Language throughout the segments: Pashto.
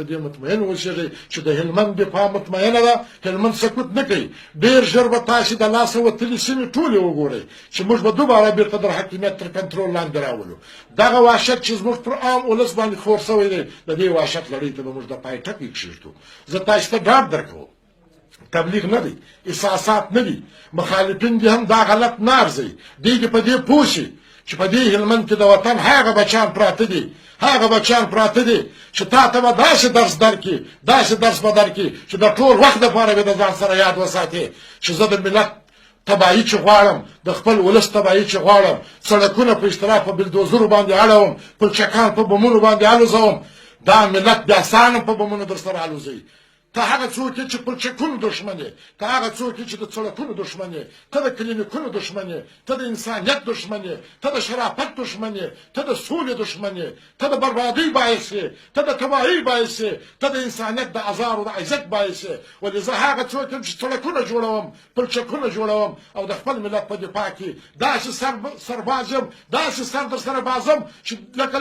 په دې مطمئن اوسېږئ چې د هلمند دفاع مطمئنه ده هلمند سکوت نه کوي ډېر ژر به تاسې د لاسه وتلي سیمې ټولې وګورئ چې موږ به دوباره بېرته در حاکمیت تر کنټرول لاندې راولو دغه وحشت چې زموږ پر عام ولس باندې خور سوی دی د دې وحشت لړۍ ته به موږ د پای ټکی کښېږدو زه تاسې ته ډاډ درکوم تبلیغ نه دی احساسات نه دي مخالفین دي هم دا غلط نه ارزوي دوی دې په دې پوه شي چې په دې هلمند کې د وطن هغه بچیان پراته دي هغه بچیان پراته دي چې تا ته به داسې درس درکړي داسې درس به درکړي چې د ټول وخت دپاره به د ځان سره یاد وساتې چې زه د ملت تباهي چې غواړم د خپل ولس تباهي چې غواړم سړکونه په اشتراک په بلدوزرو باندې اړوم پلچکان په بمونو باندې الوزوم دا ملت بیا سانم په بمونو در سره الوزوي ته هغه څوک یې چې پلچکونو دښمن یې ته هغه څوک یې چې د سړکونو دښمن یې ته د کلینیکونو دښمن یې ته د انسانیت دښمن یې ته د شرافت دښمن یې ته د سولې دښمن یې ته د بربادۍ باعث یې ته د تباهۍ باعث یې ته د انسانیت د ازار او د عزت باعث یې ولې زه هغه څوک یم چې سړکونه جوړوم پلچکونه جوړوم او د خپل ملت په دفاع کې داسې سرباز یم داسې سر در سره بازم چې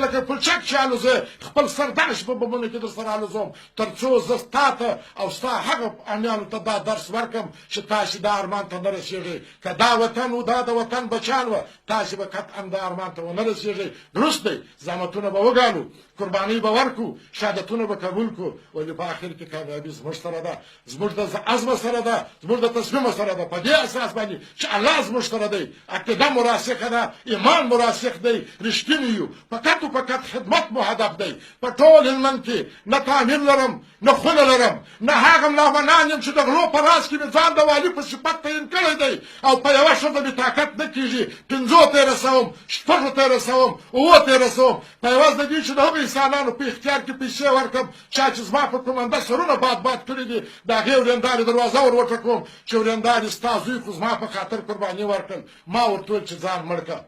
لکه پلچک چې الوزه خپل سر داسې په بمونو کې در سره الوزوم تر څو زه ستا ته او ستا هغه امیانو ته دا درس ورکم چې تاسې دا ارمان ته نه رسېږئ که دا وطن و دا د وطن بچیان وه تاسې به قطعا دا ارمان ته ونه رسېږئ درست دی زحمتونه به وګالو قربانۍ به ورکړو شهادتونه به قبول کړو ولې په آخر کې کامیابي زموږ سره ده زموږ د عزم سره ده زموږ د تصمیم سره ده په دې اساس باندې چې الله زموږ سره دی عقیده مو راسخه ده ایمان مو راسخ دی رښتیني یو فقط و فقط خدمت مو هدف دی په ټول هلمند کې نه تعمیر لرم نه خونه لرم نه هغه ملاحمنان یم چې د غلو په راز کې مې ځان د والي په صفت تعین کړی دی او په یوه ښځه مې طاقت نه کېږي پنځو ته یې رسوم شپږو ته یې رسوم اووه ته یې رسوم په عوض د دې چې د هغو انسانانو په اختیار کې پیسې ورکړم چا چې زما په کومنده سرونه باد کړي دي د هغې ورېندارې دروازه ور وټکوم چې ورېندارې ستا زوی خو زما په خاطر قرباني ورکړل ما ورته وویل چې ځان مړ کړه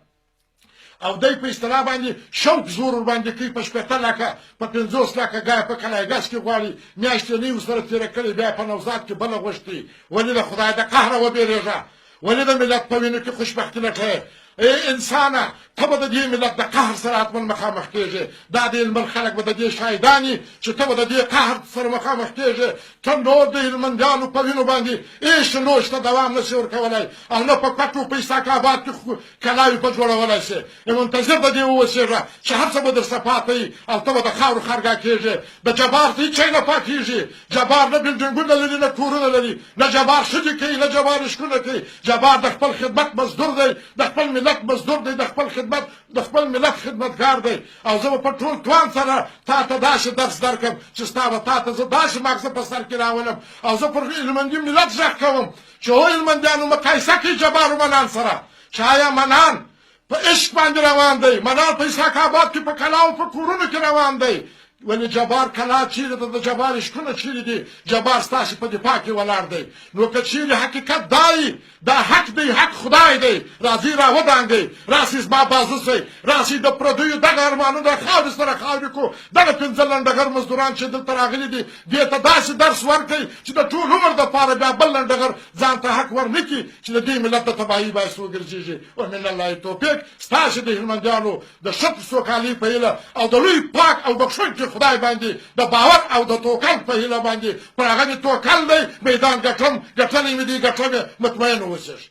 او دی په اصطلاح باندې شوق زور ورباندې کوي په شپېته لکه په 50 لکه ګایه په کلایګس کې غواړي میاشتې نه یې ورسره تېره کړې بیا په نوزاد کې بله غوښتي ولې د خدای د قهره وبېرېږه ولې د ملت په وینو کې خوشبختي لټوې انسانه ته به د دې ملت د قهر سره حتما مخامخ کېږې دا د هلمند خلک به د دې شاهدان وي چې ته به د دې قهر سره مخامخ کېږې ته نور د هلمندیانو په وینو باندې هېڅ نوش ته دوام نشي ورکولی او نه په کټو په اسحاق آباد کې کلاوي په جوړولی شي منتظر د دې واوسېږه چې هر څه به درسه پاته وي او ته به د خاورو خرګا کېږې د جبار ته هېڅ شی نه پاکېږي جبار نه بلډینګونه لري نه کورونه لري نه جبار ښځې کوي نه جبار عشقونه کوي جبار د خپل خدمت مزدور دی د خپل ملت مزدور دی د خپل خدمت د خپل ملت خدمتګار دی او زه به په ټول توان سره تا ته داسې درس درکړم چې ستا به تا ته زه داسې ماغزه په سر کې راولم او زه پر هلمندي ملت غږ کوم چې هو هلمندیانو مقایسه کوي جبار و منان سره چې آیا منان په عشق باندې روان دی منان په اسحاق آباد کې په کلاو په کورونو کې روان دی ولې جبار کلا چیرې ده د جبار عشقونه چیرې دي جبار ستاسې په دفاع کې ولاړ دی نو که چیرې حقیقت دا وي دا حق دی حق خدای دی راځئ راودانګئ راسئ زما بازو سئ راسئ د پردیو دغه ارمانونه خاورې سره خاورې کړو دغه 15 لنډغر مزدوران چې دلته راغلي دي دې ته داسې درس ورکړئ چې د ټول عمر دپاره بیا بل لنډغر ځان ته حق ورنه کړي چې د دې ملت د تباهۍ باعث وګرځېږي ومن الله توفیق ستاسې د هلمندیانو د ښه سوکالۍ په هیله او د لوی پاک او بخښونکي خدای باندې د باور او د توکل په هیله باندې پر هغه مې توکل دی میدان ګټم ګټلی مې دی ګټلی مې مطمئن اوسېږي